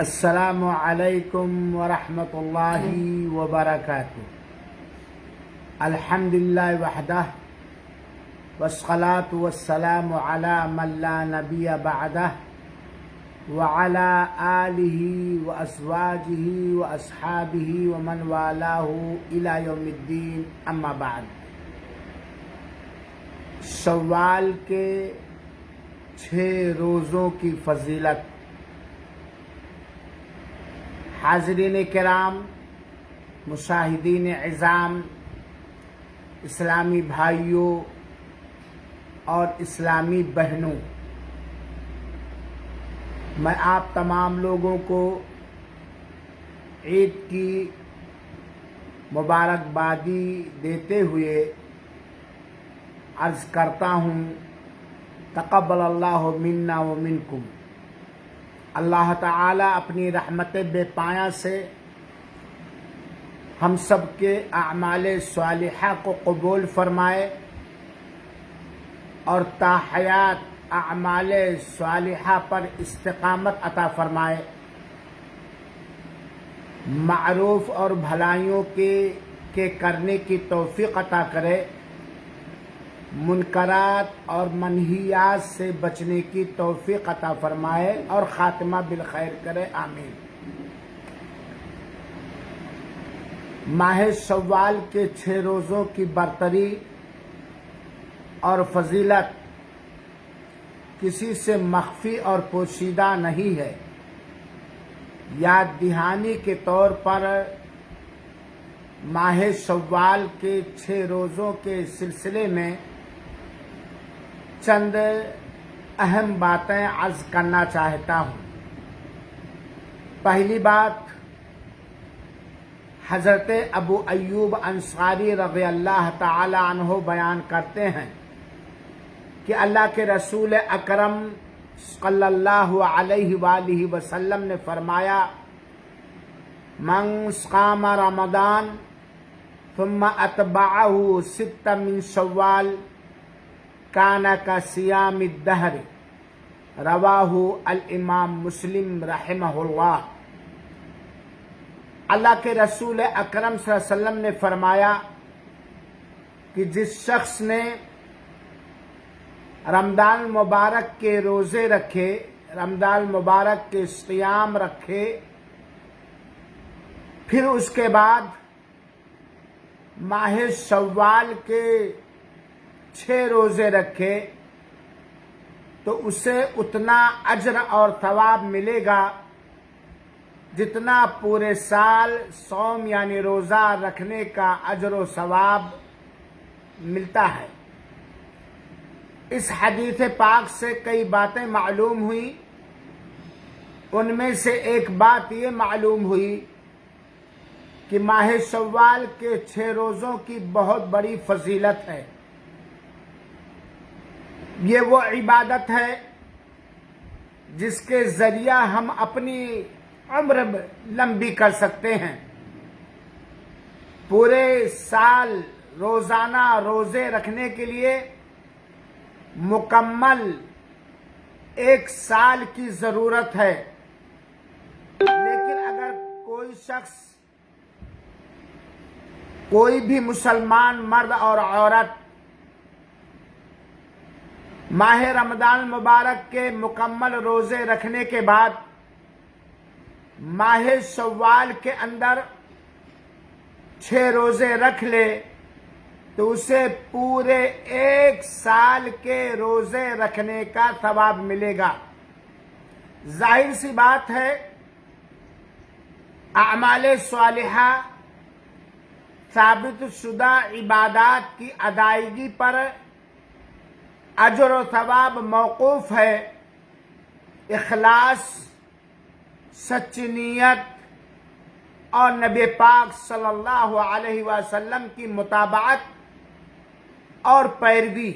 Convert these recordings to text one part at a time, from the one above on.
السلام علیکم ورحمۃ اللہ وبرکاتہ۔ الحمدللہ وحدہ والصلاة والسلام علی من لا نبی بعدہ وعلی آلہ وازواجہ واصحابہ ومن والاہ الی یوم الدین، اما بعد۔ شوال کے 6 روزوں کی فضیلت۔ حاضرین کرام، مشاہدین عظام، اسلامی بھائیوں اور اسلامی بہنوں، میں آپ تمام لوگوں کو عید کی مبارکبادی دیتے ہوئے عرض کرتا ہوں، تقبل اللہ منا و منکم۔ اللہ تعالیٰ اپنی رحمت بے پایہ سے ہم سب کے اعمال صالحہ کو قبول فرمائے اور تا حیات اعمال صالحہ پر استقامت عطا فرمائے، معروف اور بھلائیوں کے کرنے کی توفیق عطا کرے، منکرات اور منہیات سے بچنے کی توفیق عطا فرمائے اور خاتمہ بالخیر کرے، آمین۔ ماہ شوال کے 6 روزوں کی برتری اور فضیلت کسی سے مخفی اور پوشیدہ نہیں ہے۔ یاد دہانی کے طور پر ماہ شوال کے 6 روزوں کے سلسلے میں چند اہم باتیں عرض کرنا چاہتا ہوں۔ پہلی بات، حضرت ابو ایوب انصاری رضی اللہ تعالی عنہ بیان کرتے ہیں کہ اللہ کے رسول اکرم صلی اللہ علیہ وآلہ وسلم نے فرمایا، من قام رمضان ثم اتبعہ 6 من شوال کان کصیام الدہر، رواہ الامام مسلم رحمہ اللہ۔ اللہ کے رسول اکرم صلی اللہ علیہ وسلم نے فرمایا کہ جس شخص نے رمضان مبارک کے روزے رکھے، رمضان مبارک کے قیام رکھے، پھر اس کے بعد ماہ شوال کے 6 روزے رکھے، تو اسے اتنا اجر اور ثواب ملے گا جتنا پورے سال صوم یعنی روزہ رکھنے کا اجر و ثواب ملتا ہے۔ اس حدیث پاک سے کئی باتیں معلوم ہوئیں۔ ان میں سے ایک بات یہ معلوم ہوئی کہ ماہ شوال کے 6 روزوں کی بہت بڑی فضیلت ہے۔ یہ وہ عبادت ہے جس کے ذریعہ ہم اپنی عمر لمبی کر سکتے ہیں۔ پورے سال روزانہ روزے رکھنے کے لیے مکمل 1 سال کی ضرورت ہے، لیکن اگر کوئی شخص، کوئی بھی مسلمان مرد اور عورت ماہ رمضان مبارک کے مکمل روزے رکھنے کے بعد ماہ شوال کے اندر 6 روزے رکھ لے تو اسے پورے 1 سال کے روزے رکھنے کا ثواب ملے گا۔ ظاہر سی بات ہے، اعمال صالحہ ثابت شدہ عبادات کی ادائیگی پر اجر و ثواب موقوف ہے۔ اخلاص، سچی نیت اور نبی پاک صلی اللہ علیہ وسلم کی متابعت اور پیروی،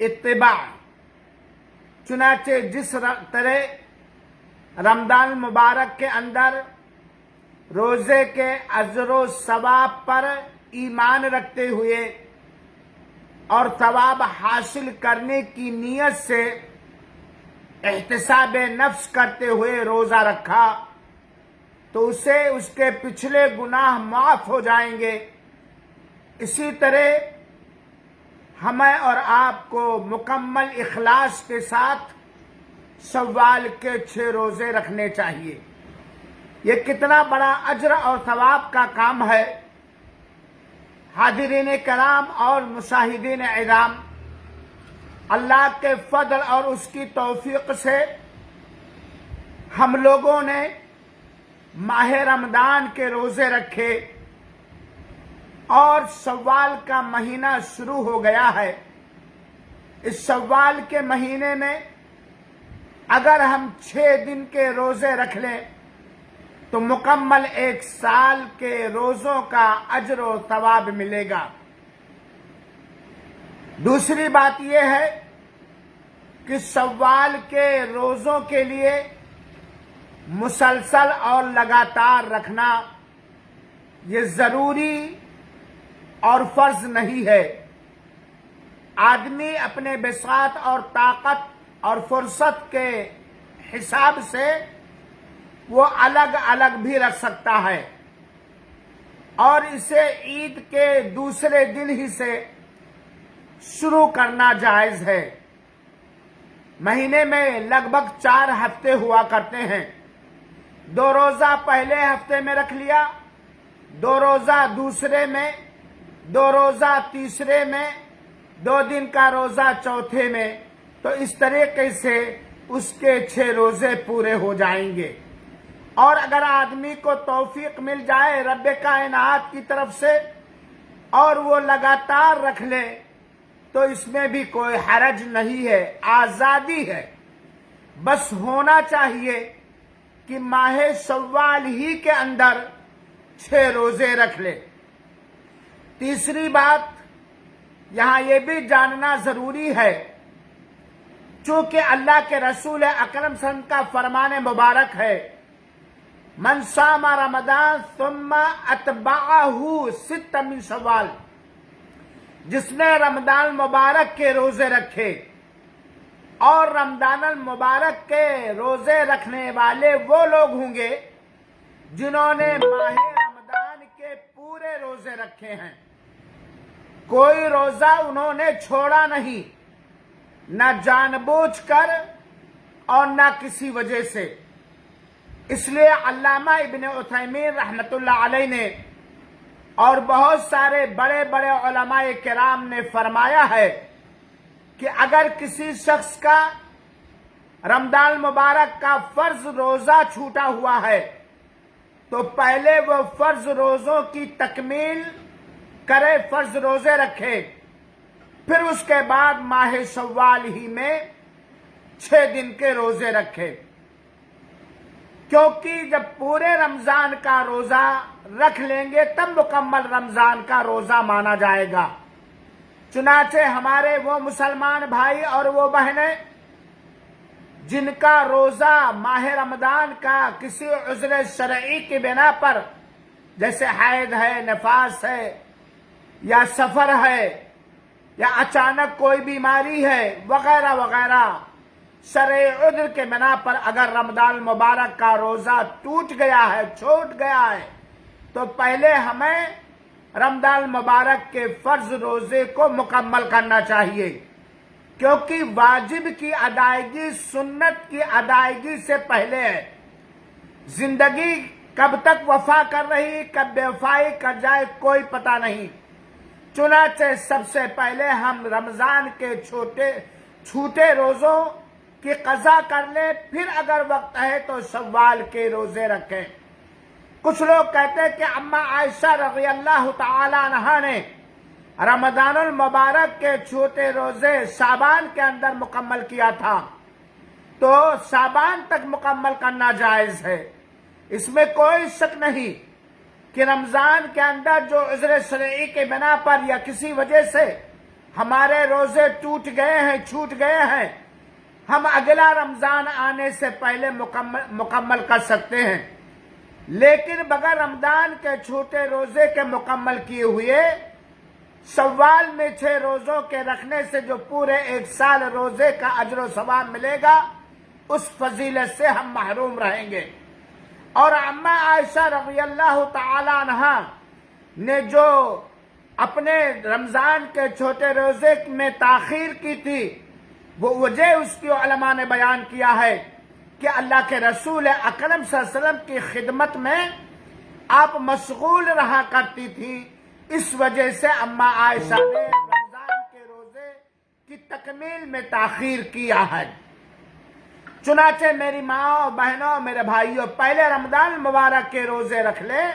اتباع۔ چنانچہ جس طرح رمضان مبارک کے اندر روزے کے اجر و ثواب پر ایمان رکھتے ہوئے اور ثواب حاصل کرنے کی نیت سے احتساب نفس کرتے ہوئے روزہ رکھا تو اسے اس کے پچھلے گناہ معاف ہو جائیں گے. اسی طرح ہمیں اور آپ کو مکمل اخلاص کے ساتھ شوال کے 6 روزے رکھنے چاہیے. یہ کتنا بڑا اجر اور ثواب کا کام ہے. حاضرین کرام اور مشاہدین اعظام، اللہ کے فضل اور اس کی توفیق سے ہم لوگوں نے ماہ رمضان کے روزے رکھے اور شوال کا مہینہ شروع ہو گیا ہے. اس شوال کے مہینے میں اگر ہم 6 دن کے روزے رکھ لیں تو مکمل 1 سال کے روزوں کا اجر و ثواب ملے گا. دوسری بات یہ ہے کہ شوال کے روزوں کے لیے مسلسل اور لگاتار رکھنا یہ ضروری اور فرض نہیں ہے. آدمی اپنے بساط اور طاقت اور فرصت کے حساب سے وہ الگ الگ بھی رکھ سکتا ہے اور اسے عید کے دوسرے دن ہی سے شروع کرنا جائز ہے. مہینے میں لگ بھگ 4 ہفتے ہوا کرتے ہیں. 2 روزہ پہلے ہفتے میں رکھ لیا، 2 روزہ دوسرے میں، 2 روزہ تیسرے میں، 2 دن کا روزہ چوتھے میں، تو اس طریقے سے اس کے 6 روزے پورے ہو جائیں گے. اور اگر آدمی کو توفیق مل جائے رب کائنات کی طرف سے اور وہ لگاتار رکھ لے تو اس میں بھی کوئی حرج نہیں ہے، آزادی ہے. بس ہونا چاہیے کہ ماہ شوال ہی کے اندر 6 روزے رکھ لے. تیسری بات یہاں یہ بھی جاننا ضروری ہے، چونکہ اللہ کے رسول اکرم صلی اللہ علیہ وسلم کا فرمان مبارک ہے، من صام رمضان ثم اتبعہ 6 من شوال، جس نے رمضان المبارک کے روزے رکھے. اور رمضان المبارک کے روزے رکھنے والے وہ لوگ ہوں گے جنہوں نے ماہ رمضان کے پورے روزے رکھے ہیں. کوئی روزہ انہوں نے چھوڑا نہیں، نہ جان بوجھ کر اور نہ کسی وجہ سے. اس لیے علامہ ابن عثیمین رحمۃ اللہ علیہ نے اور بہت سارے بڑے بڑے علماء کرام نے فرمایا ہے کہ اگر کسی شخص کا رمضان المبارک کا فرض روزہ چھوٹا ہوا ہے تو پہلے وہ فرض روزوں کی تکمیل کرے، فرض روزے رکھے، پھر اس کے بعد ماہ شوال ہی میں 6 دن کے روزے رکھے. کیونکہ جب پورے رمضان کا روزہ رکھ لیں گے تب مکمل رمضان کا روزہ مانا جائے گا. چنانچہ ہمارے وہ مسلمان بھائی اور وہ بہنیں جن کا روزہ ماہ رمضان کا کسی عذر شرعی کی بنا پر، جیسے حیض ہے، نفاس ہے یا سفر ہے یا اچانک کوئی بیماری ہے وغیرہ وغیرہ، شرعی عذر کے بنا پر اگر رمضان المبارک کا روزہ ٹوٹ گیا ہے، چھوٹ گیا ہے، تو پہلے ہمیں رمضان المبارک کے فرض روزے کو مکمل کرنا چاہیے، کیونکہ واجب کی ادائیگی سنت کی ادائیگی سے پہلے ہے. زندگی کب تک وفا کر رہی، کب بے وفائی کر جائے کوئی پتہ نہیں. چنانچہ سب سے پہلے ہم رمضان کے چھوٹے روزوں کی قضا کر لیں، پھر اگر وقت ہے تو شوال کے روزے رکھیں. کچھ لوگ کہتے ہیں کہ اما عائشہ رضی اللہ تعالی عنہا نے رمضان المبارک کے چھوٹے روزے شعبان کے اندر مکمل کیا تھا، تو شعبان تک مکمل کرنا جائز ہے. اس میں کوئی شک نہیں کہ رمضان کے اندر جو عذر شرعی کے بنا پر یا کسی وجہ سے ہمارے روزے ٹوٹ گئے ہیں، چھوٹ گئے ہیں، ہم اگلا رمضان آنے سے پہلے مکمل کر سکتے ہیں. لیکن بغیر رمضان کے چھوٹے روزے کے مکمل کیے ہوئے شوال میں 6 روزوں کے رکھنے سے جو پورے 1 سال روزے کا اجر و ثواب ملے گا اس فضیلت سے ہم محروم رہیں گے۔ اور اما عائشہ رضی اللہ تعالی عنہا نے جو اپنے رمضان کے چھوٹے روزے میں تاخیر کی تھی، وہ وجہ اس کی علماء نے بیان کیا ہے کہ اللہ کے رسول اکرم صلی اللہ علیہ وسلم کی خدمت میں آپ مشغول رہا کرتی تھی، اس وجہ سے اما عائشہ نے رمضان کے روزے کی تکمیل میں تاخیر کیا ہے۔ چنانچہ میری ماں بہنوں میرے بھائیوں، پہلے رمضان مبارک کے روزے رکھ لیں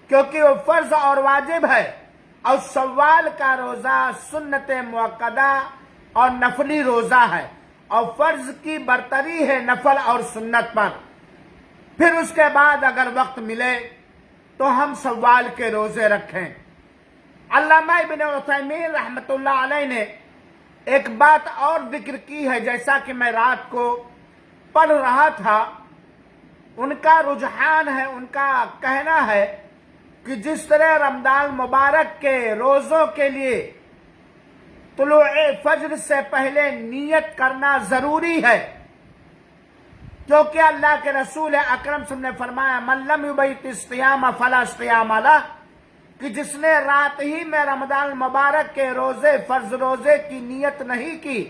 کیونکہ وہ فرض اور واجب ہے، اور شوال کا روزہ سنت مؤکدہ اور نفلی روزہ ہے، اور فرض کی برتری ہے نفل اور سنت پر۔ پھر اس کے بعد اگر وقت ملے تو ہم شوال کے روزے رکھیں۔ علامہ ابن عثیمین رحمۃ اللہ علیہ نے ایک بات اور ذکر کی ہے، جیسا کہ میں رات کو پڑھ رہا تھا، ان کا رجحان ہے، ان کا کہنا ہے کہ جس طرح رمضان مبارک کے روزوں کے لیے طلوع فجر سے پہلے نیت کرنا ضروری ہے، کیونکہ اللہ کے رسول اکرم صلی اللہ علیہ وسلم نے فرمایا من لم یبیت الصیام فلا صیام لہ، کہ جس نے رات ہی میں رمضان مبارک کے روزے فرض روزے کی نیت نہیں کی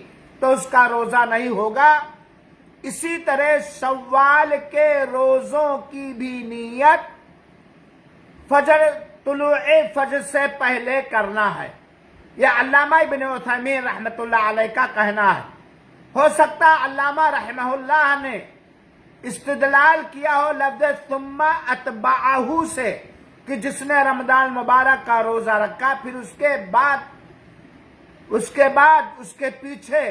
تو اس کا روزہ نہیں ہوگا۔ اسی طرح شوال کے روزوں کی بھی نیت طلوع فجر سے پہلے کرنا ہے۔ یہ علامہ ابن عثیمین رحمۃ اللہ علیہ کا کہنا ہے۔ ہو سکتا ہے علامہ رحمہ اللہ نے استدلال کیا ہو لفظ ثم اتبعہ سے، کہ جس نے رمضان مبارک کا روزہ رکھا پھر اس کے پیچھے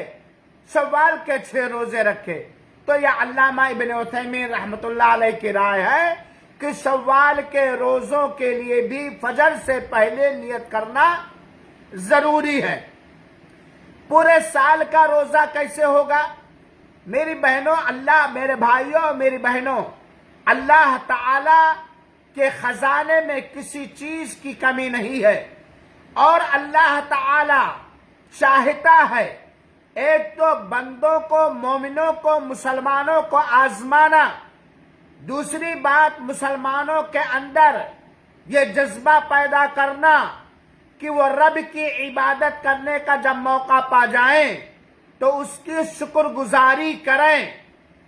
شوال کے 6 روزے رکھے، تو یہ علامہ ابن عثیمین رحمۃ اللہ علیہ کی رائے ہے کہ شوال کے روزوں کے لیے بھی فجر سے پہلے نیت کرنا ضروری ہے۔ پورے سال کا روزہ کیسے ہوگا؟ میری بہنوں، میرے بھائیوں میری بہنوں، اللہ تعالی کے خزانے میں کسی چیز کی کمی نہیں ہے، اور اللہ تعالی چاہتا ہے ایک تو بندوں کو، مومنوں کو، مسلمانوں کو آزمانا، دوسری بات مسلمانوں کے اندر یہ جذبہ پیدا کرنا کہ وہ رب کی عبادت کرنے کا جب موقع پا جائیں تو اس کی شکر گزاری کریں۔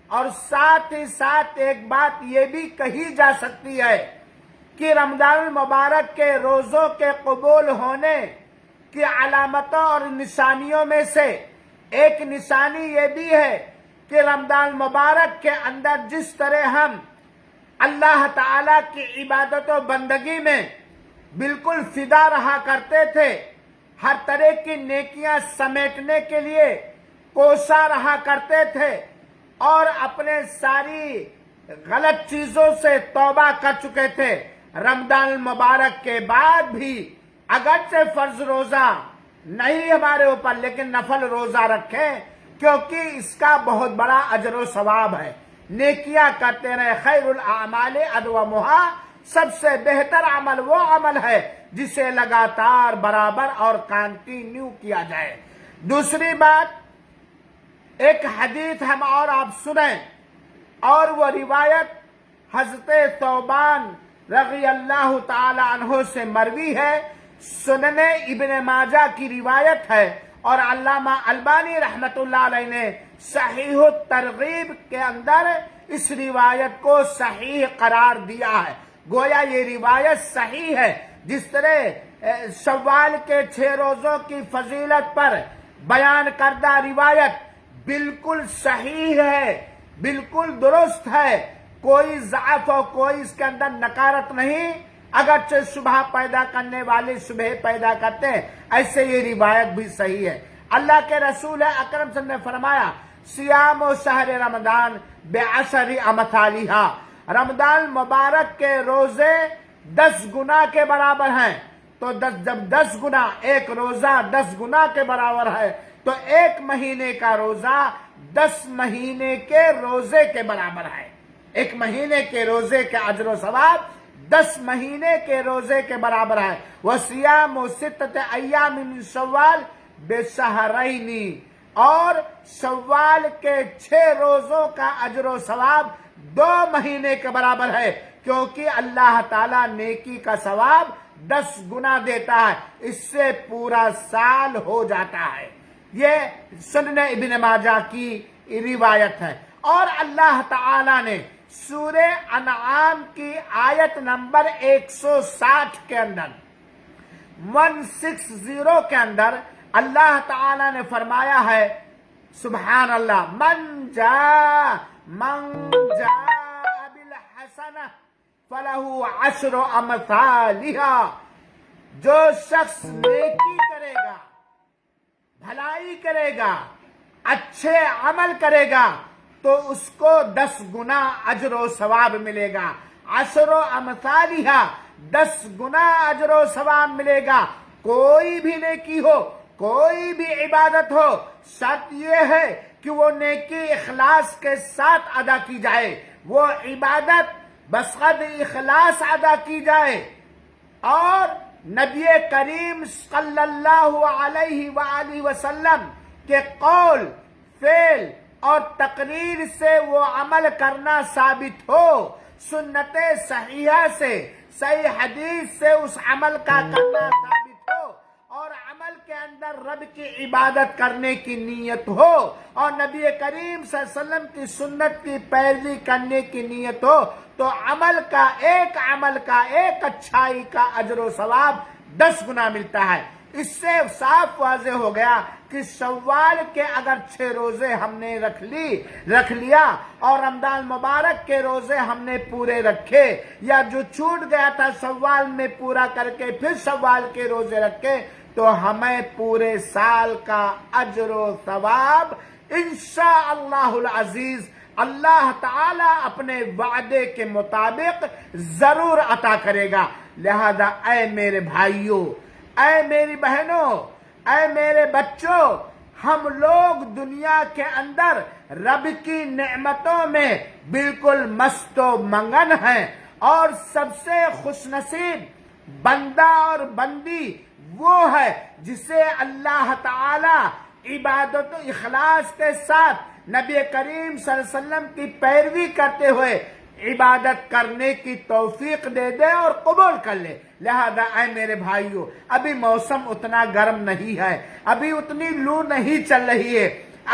اور ساتھ ہی ساتھ ایک بات یہ بھی کہی جا سکتی ہے کہ رمضان المبارک کے روزوں کے قبول ہونے کی علامتوں اور نشانیوں میں سے ایک نشانی یہ بھی ہے کہ رمضان المبارک کے اندر جس طرح ہم اللہ تعالی کی عبادت و بندگی میں بالکل فدا رہا کرتے تھے، ہر طرح کی نیکیاں سمیٹنے کے لیے کوشاں رہا کرتے تھے، اور اپنے ساری غلط چیزوں سے توبہ کر چکے تھے، رمضان المبارک کے بعد بھی اگرچہ فرض روزہ نہیں ہمارے اوپر لیکن نفل روزہ رکھیں، کیونکہ اس کا بہت بڑا اجر و ثواب ہے۔ نیکیاں کرتے رہے، خیر الاعمال ادومھا، سب سے بہتر عمل وہ عمل ہے جسے لگاتار برابر اور کنٹینیو کیا جائے۔ دوسری بات، ایک حدیث ہم اور آپ سنیں، اور وہ روایت حضرت ثوبان رضی اللہ تعالی عنہ سے مروی ہے، سنن ابن ماجہ کی روایت ہے، اور علامہ البانی رحمۃ اللہ علیہ نے صحیح الترغیب کے اندر اس روایت کو صحیح قرار دیا ہے۔ گویا یہ روایت صحیح ہے، جس طرح شوال کے 6 روزوں کی فضیلت پر بیان کردہ روایت بالکل صحیح ہے، بالکل درست ہے، کوئی ضعف اور کوئی اس کے اندر نکارت نہیں۔ اگرچہ شبہ پیدا کرنے والے شبہ پیدا کرتے ہیں، ایسے یہ روایت بھی صحیح ہے۔ اللہ کے رسول اکرم صلی اللہ علیہ وسلم نے فرمایا سیام و شہر رمضان بعشر امثالھا، رمضان مبارک کے روزے 10 گنا کے برابر ہیں، تو جب 10 گنا، ایک روزہ 10 گنا کے برابر ہے تو ایک مہینے کا روزہ 10 مہینے کے روزے کے برابر ہے۔ ایک مہینے کے روزے کے اجر و ثواب 10 مہینے کے روزے کے برابر ہے۔ وَصِيَامُ 6 أَيَّامٍ مِّن شَوَّالَ بِشَهْرَيْنِ، اور شوال کے 6 روزوں کا اجر و ثواب 2 مہینے کے برابر ہے، کیونکہ اللہ تعالیٰ نیکی کا ثواب 10 گنا دیتا ہے، اس سے پورا سال ہو جاتا ہے۔ یہ سنن ابن ماجہ کی روایت ہے۔ اور اللہ تعالیٰ نے سورہ انعام کی آیت نمبر 160 کے اندر 160 کے اندر اللہ تعالیٰ نے فرمایا ہے، سبحان اللہ، من جاء بالحسنہ فلہ 10 امثالہا، جو شخص نیکی کرے گا، بھلائی کرے گا، اچھے عمل کرے گا تو اس کو 10 گنا اجر و ثواب ملے گا۔ 10 امثالہا، 10 گنا اجر و ثواب ملے گا۔ کوئی بھی نیکی ہو، کوئی بھی عبادت ہو، شرط یہ ہے کہ وہ نیکی اخلاص کے ساتھ ادا کی جائے، وہ عبادت بصد اخلاص ادا کی جائے، اور نبی کریم صلی اللہ علیہ وآلہ وسلم کے قول، فعل اور تقریر سے وہ عمل کرنا ثابت ہو، سنت صحیحہ سے، صحیح حدیث سے اس عمل کا کرنا ثابت ہو، اور عمل کے اندر رب کی عبادت کرنے کی نیت ہو، اور نبی کریم صلی اللہ علیہ وسلم کی سنت کی پیروی کرنے کی نیت ہو، تو عمل کا ایک اچھائی کا اجر و ثواب 10 گنا ملتا ہے۔ اس سے صاف واضح ہو گیا کہ شوال کے اگر 6 روزے ہم نے رکھ لیا اور رمضان مبارک کے روزے ہم نے پورے رکھے، یا جو چھوٹ گیا تھا شوال میں پورا کر کے پھر شوال کے روزے رکھے، تو ہمیں پورے سال کا اجر و ثواب انشاءاللہ العزیز اللہ تعالی اپنے وعدے کے مطابق ضرور عطا کرے گا۔ لہذا اے میرے بھائیوں، اے میری بہنوں، اے میرے بچوں، ہم لوگ دنیا کے اندر رب کی نعمتوں میں بالکل مست و منگن ہیں، اور سب سے خوش نصیب بندہ اور بندی وہ ہے جسے اللہ تعالی عبادت و اخلاص کے ساتھ نبی کریم صلی اللہ علیہ وسلم کی پیروی کرتے ہوئے عبادت کرنے کی توفیق دے دے اور قبول کر لے۔ لہذا اے میرے بھائیوں، ابھی موسم اتنا گرم نہیں ہے، ابھی اتنی لو نہیں چل رہی ہے،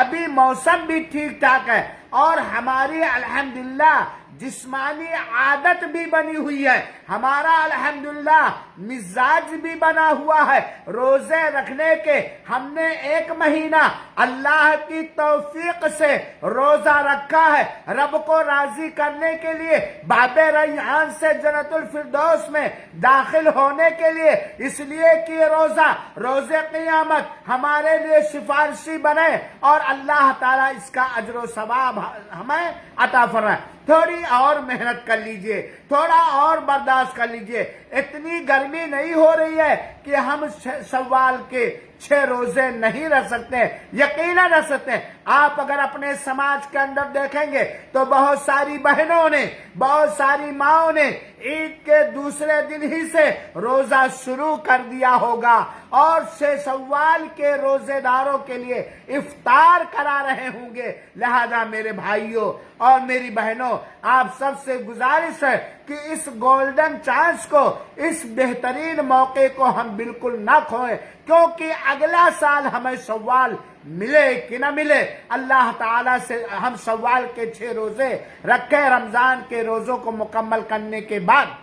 ابھی موسم بھی ٹھیک ٹھاک ہے، اور ہماری الحمدللہ جسمانی عادت بھی بنی ہوئی ہے، ہمارا الحمدللہ مزاج بھی بنا ہوا ہے روزے رکھنے کے۔ ہم نے 1 مہینہ اللہ کی توفیق سے روزہ رکھا ہے، رب کو راضی کرنے کے لیے، باب ریحان سے جنت الفردوس میں داخل ہونے کے لیے، اس لیے کہ یہ روزے قیامت ہمارے لیے سفارشی بنے اور اللہ تعالیٰ اس کا اجر و ثواب ہمیں عطا فرمائے۔ تھوڑی اور محنت کر لیجئے، تھوڑا اور برداشت کر لیجئے، اتنی گرمی نہیں ہو رہی ہے کہ ہم شوال کے 6 روزے نہیں رکھ سکتے، یقیناً رکھ سکتے ہیں۔ آپ اگر اپنے سماج کے اندر دیکھیں گے تو بہت ساری بہنوں نے، بہت ساری ماؤں نے عید کے دوسرے دن ہی سے روزہ شروع کر دیا ہوگا، اور 6 شوال کے روزے داروں کے لیے افطار کرا رہے ہوں گے۔ لہذا میرے بھائیوں اور میری بہنوں، آپ سب سے گزارش ہے کہ اس گولڈن چانس کو، اس بہترین موقع کو ہم بالکل نہ کھوئیں، کیونکہ اگلا سال ہمیں شوال ملے کہ نہ ملے، اللہ تعالیٰ سے ہم شوال کے 6 روزے رکھیں۔ رمضان کے روزوں کو مکمل کرنے کے بعد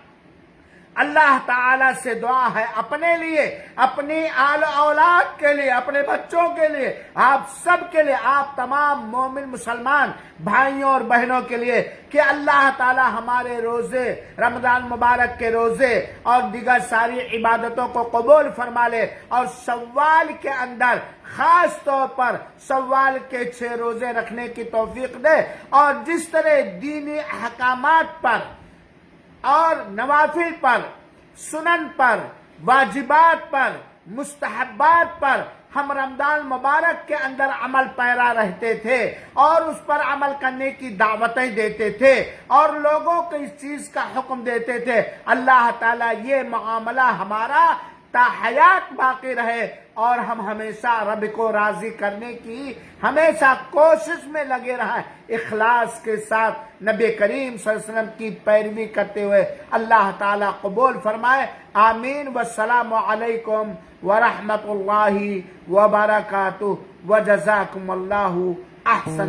اللہ تعالیٰ سے دعا ہے اپنے لیے، اپنی آل اولاد کے لیے، اپنے بچوں کے لیے، آپ سب کے لیے، آپ تمام مومن مسلمان بھائیوں اور بہنوں کے لیے، کہ اللہ تعالیٰ ہمارے روزے، رمضان مبارک کے روزے اور دیگر ساری عبادتوں کو قبول فرما لے، اور شوال کے اندر خاص طور پر شوال کے 6 روزے رکھنے کی توفیق دے، اور جس طرح دینی احکامات پر اور نوافل پر، سنن پر، واجبات پر، مستحبات پر ہم رمضان مبارک کے اندر عمل پیرا رہتے تھے، اور اس پر عمل کرنے کی دعوتیں دیتے تھے، اور لوگوں کو اس چیز کا حکم دیتے تھے۔ اللہ تعالیٰ یہ معاملہ ہمارا تا حیات باقی رہے اور ہم ہمیشہ رب کو راضی کرنے کی ہمیشہ کوشش میں لگے رہیں، اخلاص کے ساتھ نبی کریم صلی اللہ علیہ وسلم کی پیروی کرتے ہوئے۔ اللہ تعالیٰ قبول فرمائے، آمین۔ والسلام علیکم ورحمۃ اللہ وبرکاتہ، وجزاکم اللہ احسن۔